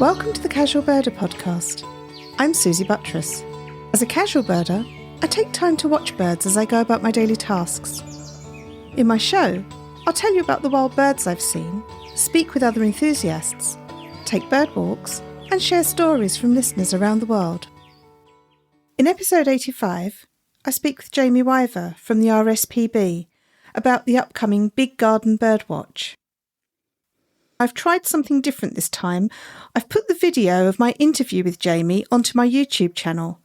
Welcome to the Casual Birder podcast. I'm Susie Buttress. As a casual birder, I take time to watch birds as I go about my daily tasks. In my show, I'll tell you about the wild birds I've seen, speak with other enthusiasts, take bird walks, and share stories from listeners around the world. In episode 85, I speak with Jamie Wyver from the RSPB about the upcoming Big Garden Birdwatch. I've tried something different this time. I've put the video of my interview with Jamie onto my YouTube channel.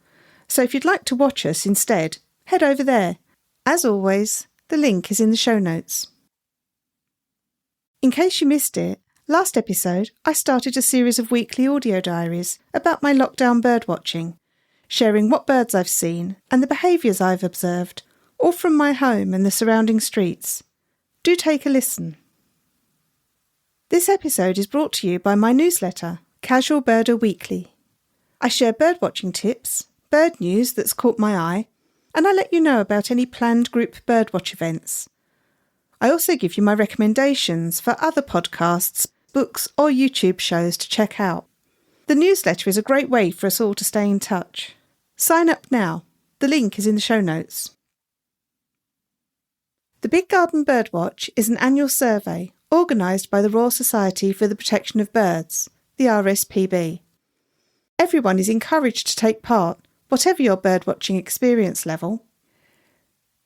So if you'd like to watch us instead, head over there. As always, the link is in the show notes. In case you missed it, last episode I started a series of weekly audio diaries about my lockdown birdwatching, sharing what birds I've seen and the behaviours I've observed, all from my home and the surrounding streets. Do take a listen. This episode is brought to you by my newsletter, Casual Birder Weekly. I share birdwatching tips, bird news that's caught my eye, and I let you know about any planned group birdwatch events. I also give you my recommendations for other podcasts, books or YouTube shows to check out. The newsletter is a great way for us all to stay in touch. Sign up now. The link is in the show notes. The Big Garden Birdwatch is an annual survey organised by the Royal Society for the Protection of Birds, the RSPB. Everyone is encouraged to take part, whatever your birdwatching experience level.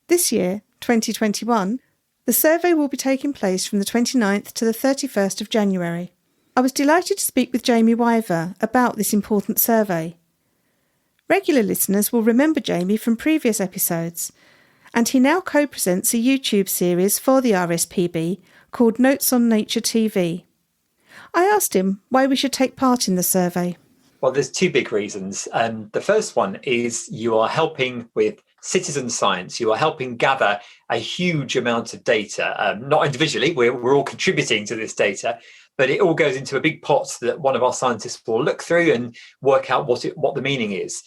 This year, 2021, the survey will be taking place from the 29th to the 31st of January. I was delighted to speak with Jamie Wyver about this important survey. Regular listeners will remember Jamie from previous episodes, and he now co-presents a YouTube series for the RSPB called Notes on Nature TV. I asked him why we should take part in the survey. Well, there's two big reasons. The first one is you are helping with citizen science. You are helping gather a huge amount of data, not individually, we're all contributing to this data, but it all goes into a big pot that one of our scientists will look through and work out what the meaning is.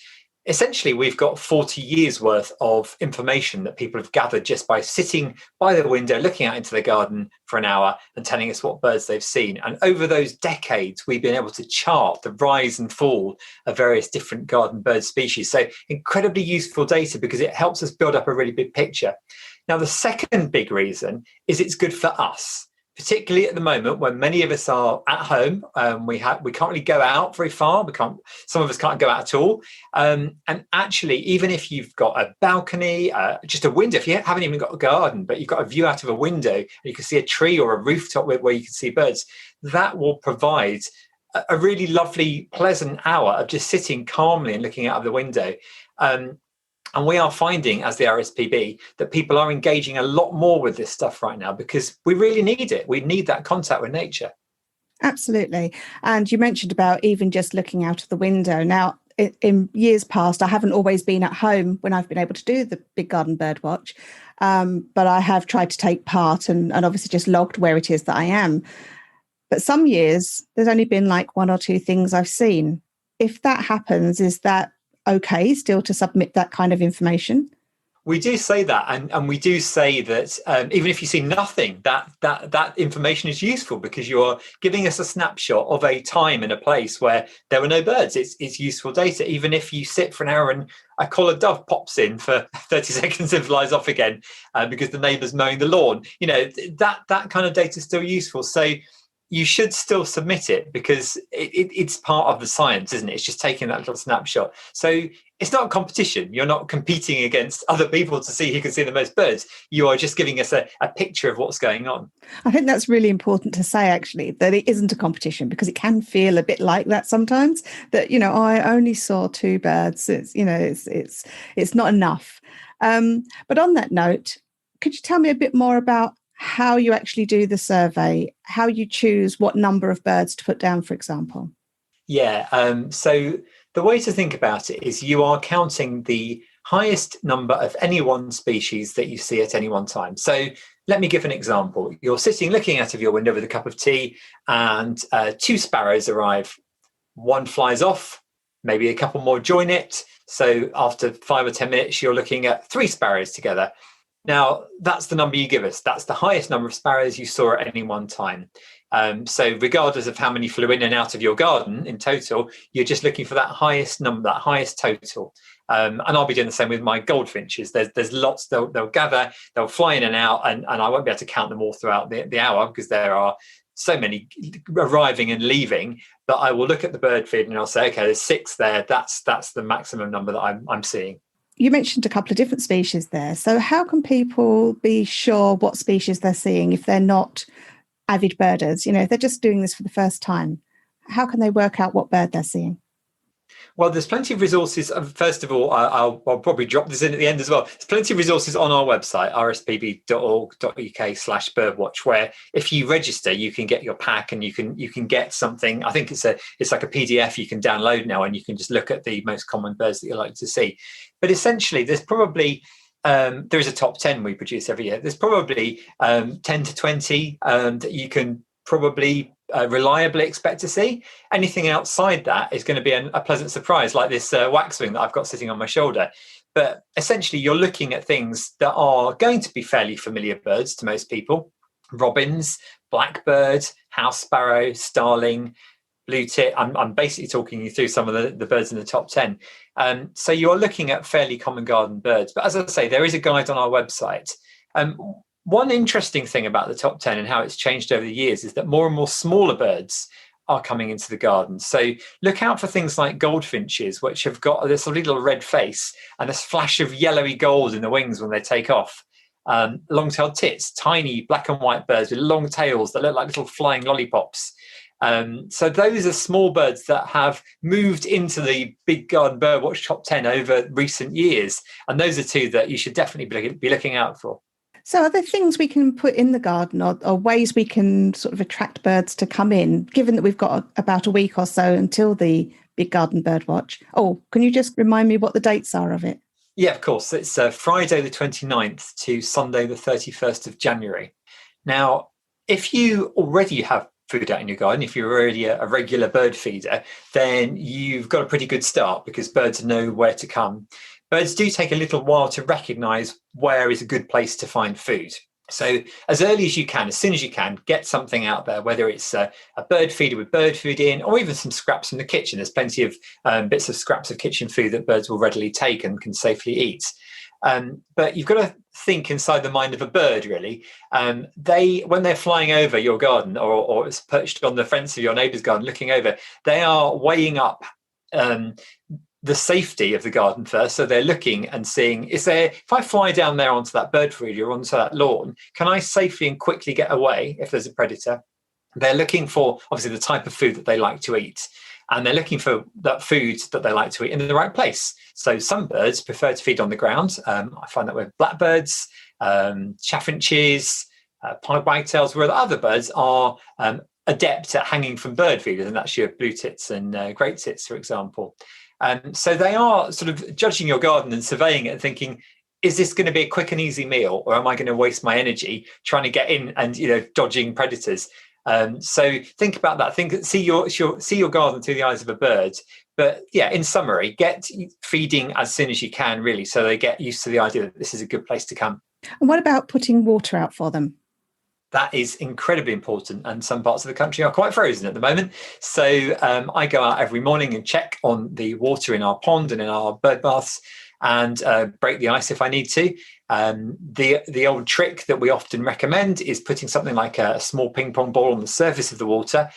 Essentially, we've got 40 years worth of information that people have gathered just by sitting by the window, looking out into the garden for an hour and telling us what birds they've seen. And over those decades, we've been able to chart the rise and fall of various different garden bird species. So incredibly useful data because it helps us build up a really big picture. Now, the second big reason is it's good for us. Particularly at the moment when many of us are at home, we can't really go out very far. Some of us can't go out at all. And actually, even if you've got a balcony, just a window, if you haven't even got a garden, but you've got a view out of a window, and you can see a tree or a rooftop where you can see birds, that will provide a really lovely, pleasant hour of just sitting calmly and looking out of the window. And we are finding, as the RSPB, that people are engaging a lot more with this stuff right now because we really need it. We need that contact with nature. Absolutely. And you mentioned about even just looking out of the window. Now, in years past, I haven't always been at home when I've been able to do the Big Garden Birdwatch, but I have tried to take part and obviously just logged where it is that I am. But some years, there's only been like one or two things I've seen. If that happens, is that okay still to submit that kind of information? We do say that, and we do say that even if you see nothing, that information is useful because you are giving us a snapshot of a time and a place where there were no birds. It's useful data. Even if you sit for an hour and a collared dove pops in for 30 seconds and flies off again because the neighbour's mowing the lawn, that kind of data is still useful. So you should still submit it because it's part of the science, isn't it? It's just taking that little snapshot. So it's not a competition. You're not competing against other people to see who can see the most birds. You are just giving us a picture of what's going on. I think that's really important to say, actually, that it isn't a competition because it can feel a bit like that sometimes, that, I only saw two birds. It's not enough. But on that note, could you tell me a bit more about how you actually do the survey, how you choose what number of birds to put down, for example? Yeah, so the way to think about it is you are counting the highest number of any one species that you see at any one time. So let me give an example. You're sitting looking out of your window with a cup of tea and two sparrows arrive. One flies off, maybe a couple more join it. So after 5 or 10 minutes, you're looking at 3 sparrows together. Now, that's the number you give us. That's the highest number of sparrows you saw at any one time. So regardless of how many flew in and out of your garden in total, you're just looking for that highest number, that highest total. And I'll be doing the same with my goldfinches. There's lots, they'll gather, they'll fly in and out, and I won't be able to count them all throughout the hour because there are so many arriving and leaving. But I will look at the bird feed and I'll say, okay, there's 6 there. That's the maximum number that I'm seeing. You mentioned a couple of different species there. So how can people be sure what species they're seeing if they're not avid birders? If they're just doing this for the first time, how can they work out what bird they're seeing? Well, there's plenty of resources. First of all, I'll probably drop this in at the end as well. There's plenty of resources on our website, rspb.org.uk/birdwatch, where if you register, you can get your pack and you can get something. I think it's like a PDF you can download now, and you can just look at the most common birds that you like to see. But essentially, there's probably there is a top 10 we produce every year. There's probably 10 to 20 that you can probably reliably expect to see. Anything outside that is going to be a pleasant surprise, like this waxwing that I've got sitting on my shoulder. But essentially, you're looking at things that are going to be fairly familiar birds to most people: robins, blackbird, house sparrow, starling, blue tit. I'm basically talking you through some of the birds in the top 10. So you're looking at fairly common garden birds. But as I say, there is a guide on our website. One interesting thing about the top 10 and how it's changed over the years is that more and more smaller birds are coming into the garden. So look out for things like goldfinches, which have got this little red face and this flash of yellowy gold in the wings when they take off. Long-tailed tits, tiny black and white birds with long tails that look like little flying lollipops. So those are small birds that have moved into the Big Garden Birdwatch top 10 over recent years. And those are 2 that you should definitely be looking out for. So are there things we can put in the garden or ways we can sort of attract birds to come in, given that we've got about a week or so until the Big Garden Birdwatch? Oh, can you just remind me what the dates are of it? Yeah, of course. It's Friday the 29th to Sunday the 31st of January. Now, if you already have food out in your garden, if you're already a regular bird feeder, then you've got a pretty good start because birds know where to come. Birds do take a little while to recognise where is a good place to find food. So as early as you can, as soon as you can, get something out there, whether it's a bird feeder with bird food in, or even some scraps from the kitchen. There's plenty of bits of scraps of kitchen food that birds will readily take and can safely eat. But you've got to think inside the mind of a bird, really. When they're flying over your garden or it's perched on the fence of your neighbour's garden looking over, they are weighing up the safety of the garden first. So they're looking and seeing, if I fly down there onto that bird feeder or onto that lawn, can I safely and quickly get away if there's a predator? They're looking for, obviously, the type of food that they like to eat. And they're looking for that food that they like to eat in the right place. So some birds prefer to feed on the ground. I find that with blackbirds, chaffinches, pied wagtails, where the other birds are adept at hanging from bird feeders, and that's your blue tits and great tits, for example. So they are sort of judging your garden and surveying it and thinking, is this going to be a quick and easy meal, or am I going to waste my energy trying to get in and dodging predators? So think about that. See your garden through the eyes of a bird. But yeah, in summary, get feeding as soon as you can, really, so they get used to the idea that this is a good place to come. And what about putting water out for them? That is incredibly important, and some parts of the country are quite frozen at the moment. So I go out every morning and check on the water in our pond and in our bird baths, and break the ice if I need to. The old trick that we often recommend is putting something like a small ping pong ball on the surface of the water,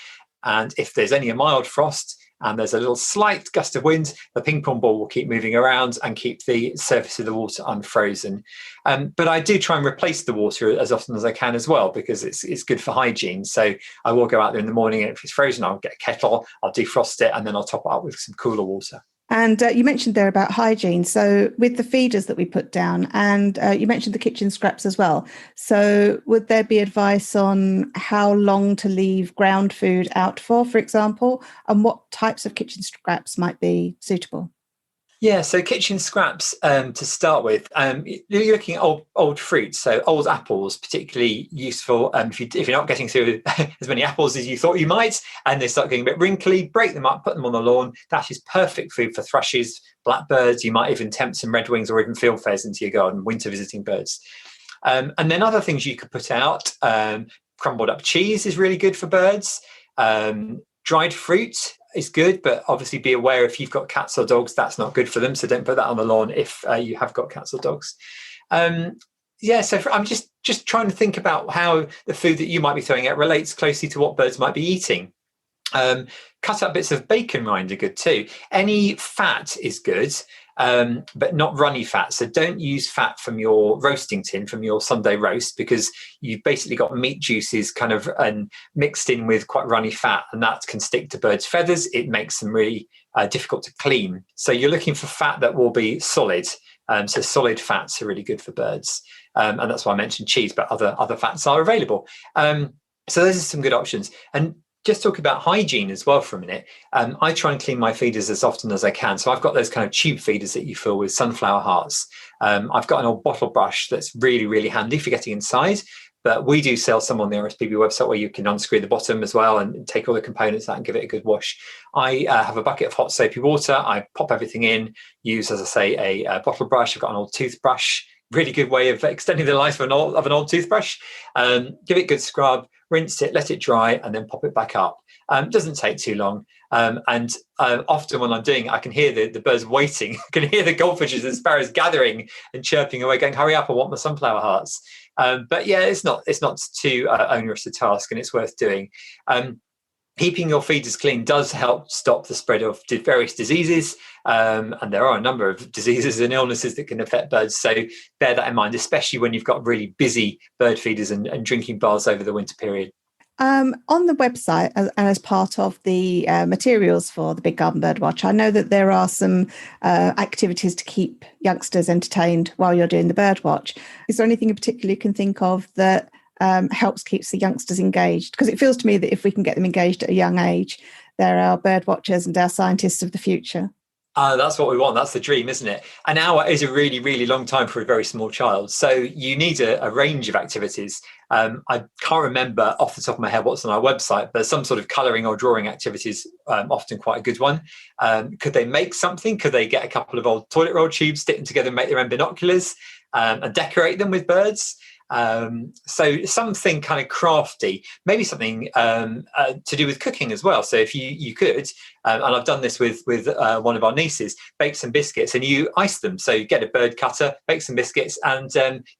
and if there's only a mild frost and there's a little slight gust of wind, the ping pong ball will keep moving around and keep the surface of the water unfrozen. But I do try and replace the water as often as I can as well, because it's good for hygiene. So I will go out there in the morning, and if it's frozen, I'll get a kettle, I'll defrost it, and then I'll top it up with some cooler water. And you mentioned there about hygiene. So with the feeders that we put down, and you mentioned the kitchen scraps as well. So would there be advice on how long to leave ground food out for example, and what types of kitchen scraps might be suitable? Yeah, so kitchen scraps to start with. You're looking at old fruits, so old apples, particularly useful if you're not getting through as many apples as you thought you might, and they start getting a bit wrinkly. Break them up, put them on the lawn. That is perfect food for thrushes, blackbirds. You might even tempt some redwings or even fieldfares into your garden, winter visiting birds. And then other things you could put out, crumbled up cheese is really good for birds. Dried fruit is good, but obviously be aware if you've got cats or dogs, that's not good for them. So don't put that on the lawn if you have got cats or dogs. I'm just trying to think about how the food that you might be throwing out relates closely to what birds might be eating. Cut up bits of bacon rind are good too. Any fat is good, but not runny fat. So don't use fat from your roasting tin, from your Sunday roast, because you've basically got meat juices kind of mixed in with quite runny fat, and that can stick to birds' feathers. It makes them really difficult to clean. So you're looking for fat that will be solid. So solid fats are really good for birds. And that's why I mentioned cheese, but other fats are available. So those are some good options. And just talk about hygiene as well for a minute. I try and clean my feeders as often as I can. So I've got those kind of tube feeders that you fill with sunflower hearts. I've got an old bottle brush that's really, really handy for getting inside. But we do sell some on the RSPB website where you can unscrew the bottom as well and take all the components out and give it a good wash. I have a bucket of hot soapy water. I pop everything in, use, as I say, a bottle brush. I've got an old toothbrush. Really good way of extending the life of an old toothbrush. Give it a good scrub, rinse it, let it dry, and then pop it back up. Doesn't take too long. Often when I'm doing it, I can hear the birds waiting. I can hear the goldfishes and sparrows gathering and chirping away, going, "Hurry up, I want my sunflower hearts." But yeah, it's not too onerous a task, and it's worth doing. Keeping your feeders clean does help stop the spread of various diseases. And there are a number of diseases and illnesses that can affect birds. So bear that in mind, especially when you've got really busy bird feeders and drinking baths over the winter period. On the website, and as part of the materials for the Big Garden Birdwatch, I know that there are some activities to keep youngsters entertained while you're doing the birdwatch. Is there anything in particular you can think of that keeps the youngsters engaged? Because it feels to me that if we can get them engaged at a young age, they're our bird watchers and our scientists of the future. That's what we want. That's the dream, isn't it? An hour is a really, really long time for a very small child. So you need a range of activities. I can't remember off the top of my head what's on our website, but some sort of colouring or drawing activities, often quite a good one. Could they make something? Could they get a couple of old toilet roll tubes, stick them together and make their own binoculars and decorate them with birds? So something kind of crafty, maybe something to do with cooking as well. So if you could, and I've done this with one of our nieces, bake some biscuits and you ice them. So you get a bird cutter, bake some biscuits and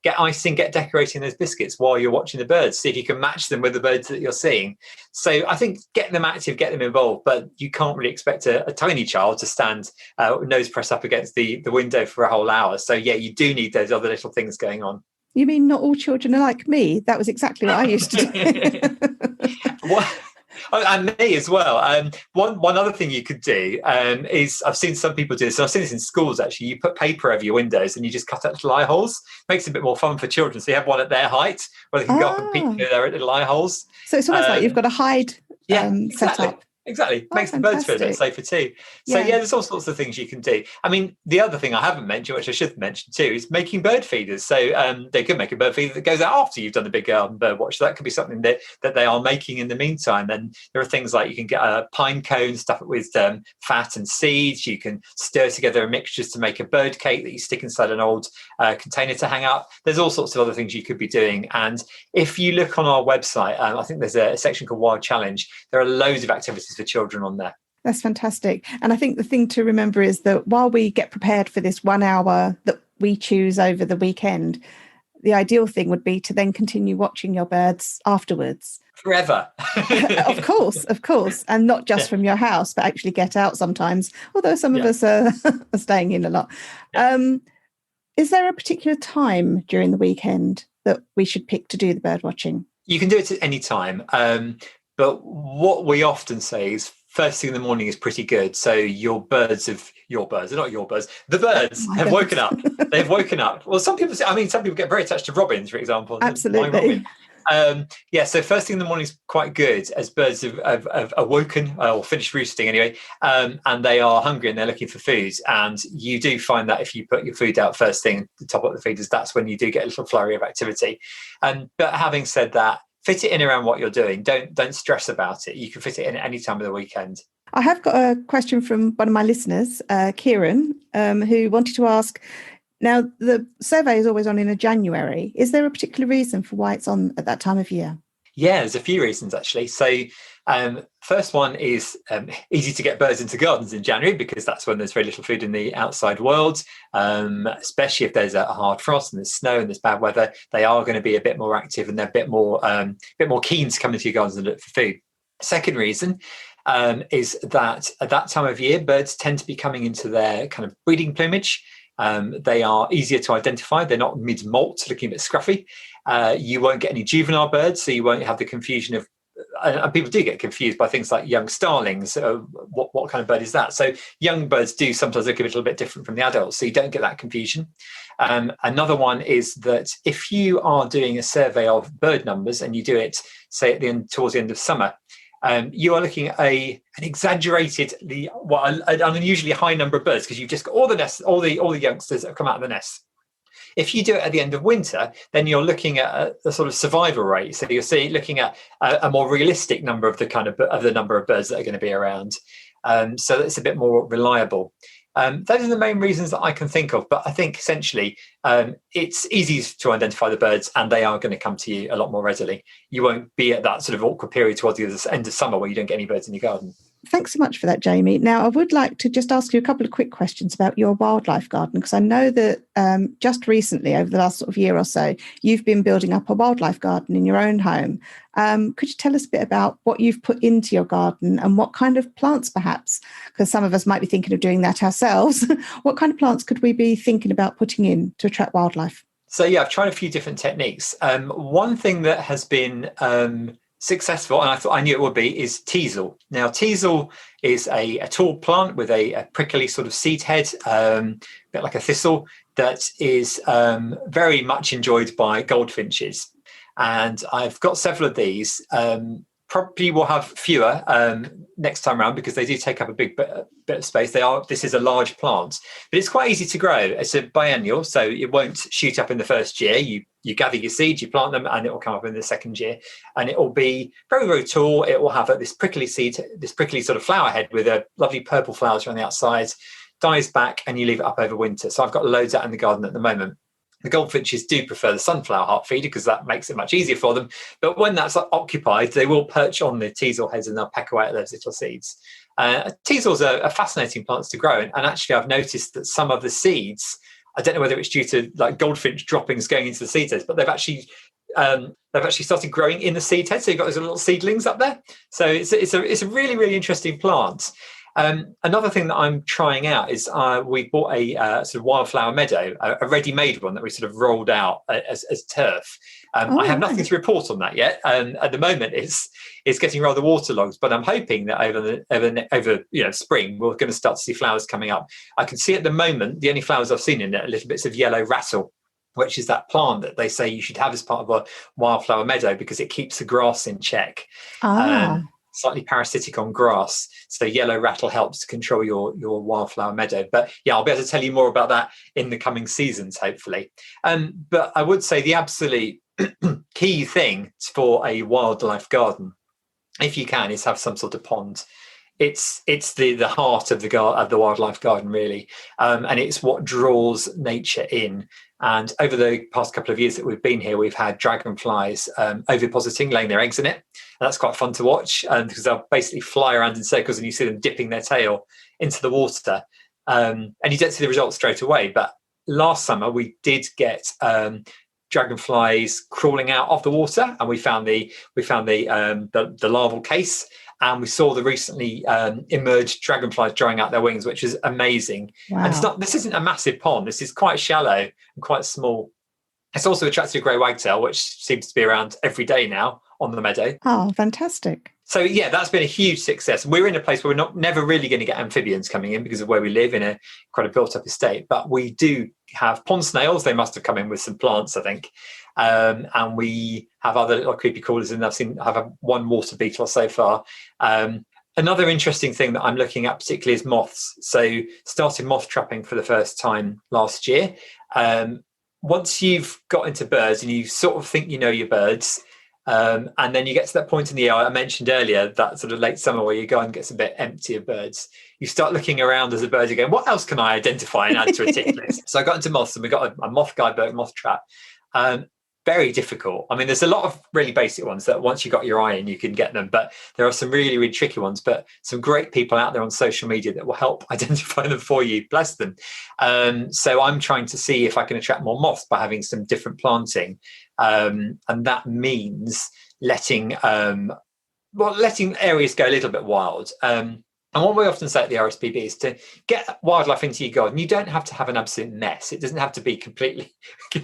get icing, get decorating those biscuits while you're watching the birds. See if you can match them with the birds that you're seeing. So I think get them active, get them involved, but you can't really expect a tiny child to stand nose pressed up against the window for a whole hour. So yeah, you do need those other little things going on. You mean not all children are like me? That was exactly what I used to do. And me as well. One other thing you could do is, I've seen some people do this, and I've seen this in schools actually, you put paper over your windows and you just cut out little eye holes. Makes it a bit more fun for children. So you have one at their height where they can go up and peek through their little eye holes. So it's almost like you've got a hide set up. Exactly. Makes the birds feel a bit safer too. So yeah, there's all sorts of things you can do. I mean, the other thing I haven't mentioned, which I should mention too, is making bird feeders. So they could make a bird feeder that goes out after you've done the Big Garden Birdwatch. So that could be something that they are making in the meantime. And there are things like you can get a pine cone, stuff it with fat and seeds. You can stir together mixtures to make a bird cake that you stick inside an old container to hang up. There's all sorts of other things you could be doing. And if you look on our website, I think there's a section called Wild Challenge. There are loads of activities for children on there. That's fantastic. And I think the thing to remember is that while we get prepared for this 1 hour that we choose over the weekend, the ideal thing would be to then continue watching your birds afterwards. Forever. Of course. And not just from your house, but actually get out sometimes, although some of us are staying in a lot. Yeah. Is there a particular time during the weekend that we should pick to do the bird watching? You can do it at any time. But what we often say is first thing in the morning is pretty good. So the birds have woken up. They've woken up. Well, some people get very attached to robins, for example. Absolutely. So first thing in the morning is quite good as birds have awoken or finished roosting anyway, and they are hungry and they're looking for food. And you do find that if you put your food out first thing, the top of the feeders, that's when you do get a little flurry of activity. But having said that, fit it in around what you're doing. Don't stress about it. You can fit it in at any time of the weekend. I have got a question from one of my listeners, Kieran, who wanted to ask, now the survey is always on in January. Is there a particular reason for why it's on at that time of year? Yeah, there's a few reasons actually. So first one is easy to get birds into gardens in January because that's when there's very little food in the outside world, especially if there's a hard frost and there's snow and there's bad weather. They are going to be a bit more active and they're a bit more keen to come into your gardens and look for food. Second reason is that at that time of year, birds tend to be coming into their kind of breeding plumage. They are easier to identify. They're not mid-molt, looking a bit scruffy. You won't get any juvenile birds, so you won't have the confusion of, and people do get confused by things like young starlings. What kind of bird is that? So young birds do sometimes look a little bit different from the adults, so you don't get that confusion. Another one is that if you are doing a survey of bird numbers and you do it, say towards the end of summer, you are looking at an unusually high number of birds because you've just got all the nests, all the youngsters that have come out of the nests. If you do it at the end of winter, then you're looking at a sort of survival rate. So you're looking at a more realistic number of the number of birds that are going to be around. So that's a bit more reliable. Those are the main reasons that I can think of. But I think essentially it's easy to identify the birds and they are going to come to you a lot more readily. You won't be at that sort of awkward period towards the end of summer where you don't get any birds in your garden. Thanks so much for that, Jamie. Now, I would like to just ask you a couple of quick questions about your wildlife garden, because I know that just recently, over the last sort of year or so, you've been building up a wildlife garden in your own home. Could you tell us a bit about what you've put into your garden and what kind of plants, perhaps, because some of us might be thinking of doing that ourselves, what kind of plants could we be thinking about putting in to attract wildlife? So, yeah, I've tried a few different techniques. One thing that has been successful, and I knew it would be, is teasel. Now, teasel is a tall plant with a prickly sort of seed head, a bit like a thistle, that is very much enjoyed by goldfinches. And I've got several of these. Probably will have fewer next time around because they do take up a big bit of space. This is a large plant, but it's quite easy to grow. It's a biennial, so it won't shoot up in the first year. You gather your seeds, you plant them, and it will come up in the second year. And it will be very, very tall. It will have this prickly seed, this prickly sort of flower head with a lovely purple flowers around the outside, dies back, and you leave it up over winter. So I've got loads out in the garden at the moment. The goldfinches do prefer the sunflower heart feeder because that makes it much easier for them. But when that's occupied, they will perch on the teasel heads and they'll peck away at those little seeds. Teasels are fascinating plants to grow. And actually, I've noticed that some of the seeds, I don't know whether it's due to like goldfinch droppings going into the seed heads, but they've actually started growing in the seed head. So you've got those little seedlings up there. So it's a really, really interesting plant. Another thing that I'm trying out is we bought a sort of wildflower meadow, a ready-made one that we sort of rolled out as turf. I have nothing to report on that yet. At the moment, it's getting rather waterlogged, but I'm hoping that over spring we're going to start to see flowers coming up. I can see at the moment the only flowers I've seen in it are little bits of yellow rattle, which is that plant that they say you should have as part of a wildflower meadow because it keeps the grass in check. Slightly parasitic on grass. So yellow rattle helps to control your wildflower meadow. But yeah, I'll be able to tell you more about that in the coming seasons, hopefully. But I would say the absolute key thing for a wildlife garden, if you can, is have some sort of pond. It's the heart of the wildlife garden, really. And it's what draws nature in. And over the past couple of years that we've been here, we've had dragonflies ovipositing, laying their eggs in it. And that's quite fun to watch because they'll basically fly around in circles and you see them dipping their tail into the water. And you don't see the results straight away. But last summer, we did get dragonflies crawling out of the water, and we found the larval case. And we saw the recently emerged dragonflies drying out their wings, which is amazing. Wow. And this isn't a massive pond. This is quite shallow and quite small. It's also attracted a grey wagtail, which seems to be around every day now on the meadow. Oh, fantastic. So, yeah, that's been a huge success. We're in a place where we're never really going to get amphibians coming in because of where we live in quite a built-up estate. But we do have pond snails. They must have come in with some plants, I think. And we have other little creepy crawlers, and I've one water beetle so far. Another interesting thing that I'm looking at particularly is moths. So started moth trapping for the first time last year. Once you've got into birds and you sort of think you know your birds, and then you get to that point in the year I mentioned earlier, that sort of late summer where your garden gets a bit empty of birds, you start looking around as a bird again. What else can I identify and add to a tick list? So I got into moths, and we got a moth guidebook, moth trap. very difficult. I mean, there's a lot of really basic ones that once you got your eye in, you can get them, but there are some really, really tricky ones, but some great people out there on social media that will help identify them for you, bless them. So I'm trying to see if I can attract more moths by having some different planting. And that means letting areas go a little bit wild. And what we often say at the RSPB is to get wildlife into your garden. You don't have to have an absolute mess. It doesn't have to be completely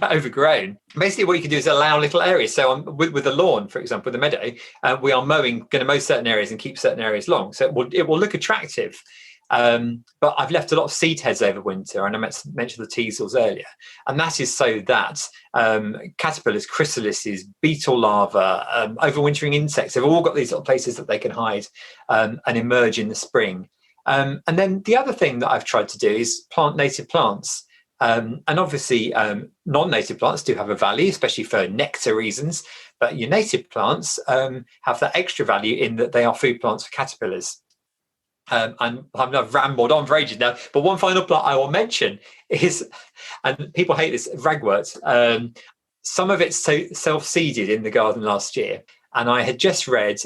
overgrown. Basically, what you can do is allow little areas. So with a lawn, for example, with a meadow, we are going to mow certain areas and keep certain areas long. So it will look attractive. But I've left a lot of seed heads over winter, and I mentioned the teasels earlier. And that is so that caterpillars, chrysalises, beetle larvae, overwintering insects, they've all got these little places that they can hide and emerge in the spring. And then the other thing that I've tried to do is plant native plants. And obviously, non-native plants do have a value, especially for nectar reasons. But your native plants have that extra value in that they are food plants for caterpillars. And I've rambled on for ages now, but one final plant I will mention is, and people hate this, ragwort. Some of it's self-seeded in the garden last year, and I had just read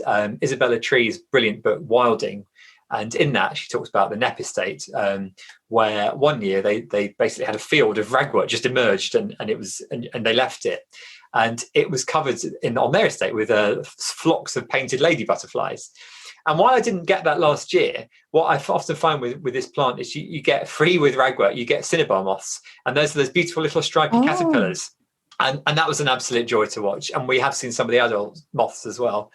Isabella Tree's brilliant book Wilding, and in that she talks about the Knepp estate, where one year they basically had a field of ragwort just emerged, and they left it, and it was covered on their estate with flocks of painted lady butterflies. And while I didn't get that last year, what I often find with this plant is you get free with ragwort, you get Cinnabar Moths, and those are those beautiful little stripy caterpillars. And that was an absolute joy to watch. And we have seen some of the adult moths as well.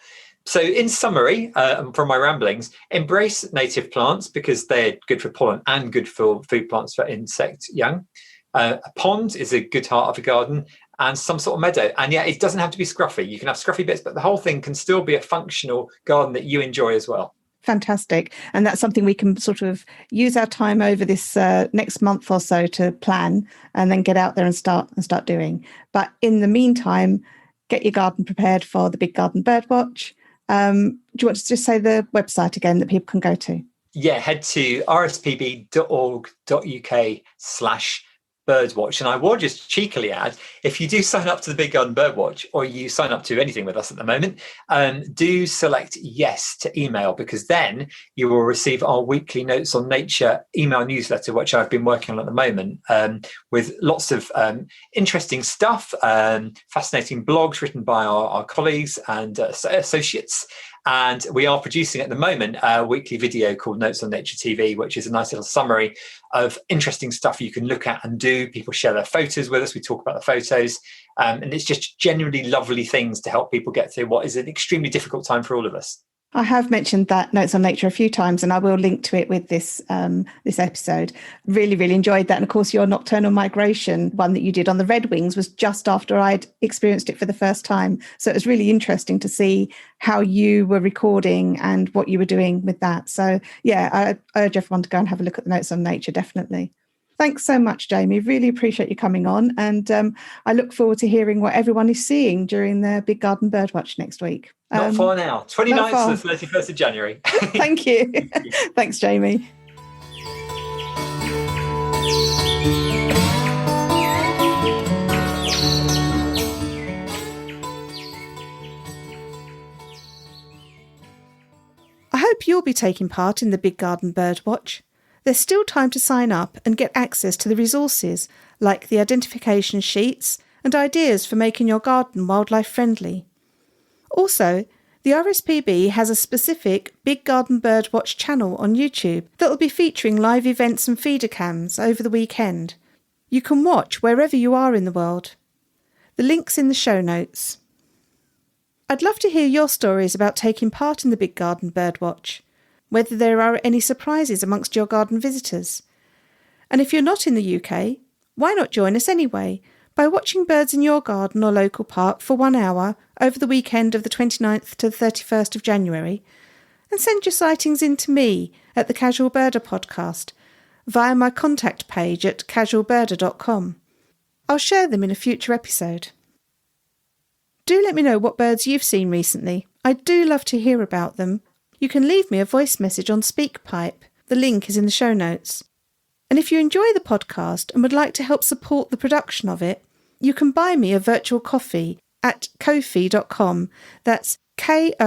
So in summary, from my ramblings, embrace native plants because they're good for pollen and good for food plants for insect young. A pond is a good heart of a garden, and some sort of meadow. And yeah, it doesn't have to be scruffy. You can have scruffy bits, but the whole thing can still be a functional garden that you enjoy as well. Fantastic. And that's something we can sort of use our time over this next month or so to plan and then get out there and start doing. But in the meantime, get your garden prepared for the Big Garden Birdwatch. Do you want to just say the website again that people can go to? Yeah, head to rspb.org.uk/Birdwatch. And I will just cheekily add, if you do sign up to the Big Garden Birdwatch, or you sign up to anything with us at the moment, do select yes to email, because then you will receive our weekly Notes on Nature email newsletter, which I've been working on at the moment, with lots of interesting stuff, fascinating blogs written by our colleagues and associates. And we are producing at the moment a weekly video called Notes on Nature TV, which is a nice little summary of interesting stuff you can look at and do. People share their photos with us. We talk about the photos. And it's just genuinely lovely things to help people get through what is an extremely difficult time for all of us. I have mentioned that Notes on Nature a few times, and I will link to it with this episode. Really, really enjoyed that. And of course, your nocturnal migration one that you did on the redwings was just after I'd experienced it for the first time. So it was really interesting to see how you were recording and what you were doing with that. So yeah, I urge everyone to go and have a look at the Notes on Nature, definitely. Thanks so much, Jamie. Really appreciate you coming on. And I look forward to hearing what everyone is seeing during the Big Garden Birdwatch next week. Not far now, 29th to the 31st of January. Thank you. Thanks, Jamie. I hope you'll be taking part in the Big Garden Birdwatch. There's still time to sign up and get access to the resources like the identification sheets and ideas for making your garden wildlife friendly. Also, the RSPB has a specific Big Garden Birdwatch channel on YouTube that will be featuring live events and feeder cams over the weekend. You can watch wherever you are in the world. The link's in the show notes. I'd love to hear your stories about taking part in the Big Garden Birdwatch, whether there are any surprises amongst your garden visitors. And if you're not in the UK, why not join us anyway by watching birds in your garden or local park for 1 hour over the weekend of the 29th to the 31st of January, and send your sightings in to me at the Casual Birder podcast via my contact page at casualbirder.com. I'll share them in a future episode. Do let me know what birds you've seen recently. I do love to hear about them. You can leave me a voice message on SpeakPipe. The link is in the show notes. And if you enjoy the podcast and would like to help support the production of it, you can buy me a virtual coffee at ko-fi.com. That's ko-fi.com.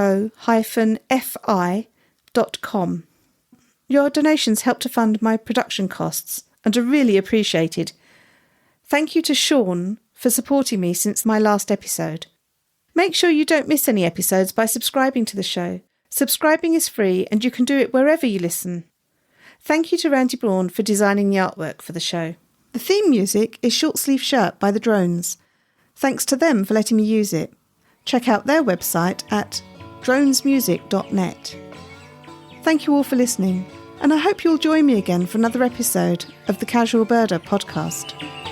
Your donations help to fund my production costs and are really appreciated. Thank you to Sean for supporting me since my last episode. Make sure you don't miss any episodes by subscribing to the show. Subscribing is free and you can do it wherever you listen. Thank you to Randy Braun for designing the artwork for the show. The theme music is Short Sleeve Shirt by the Drones. Thanks to them for letting me use it. Check out their website at dronesmusic.net. Thank you all for listening, and I hope you'll join me again for another episode of the Casual Birder podcast.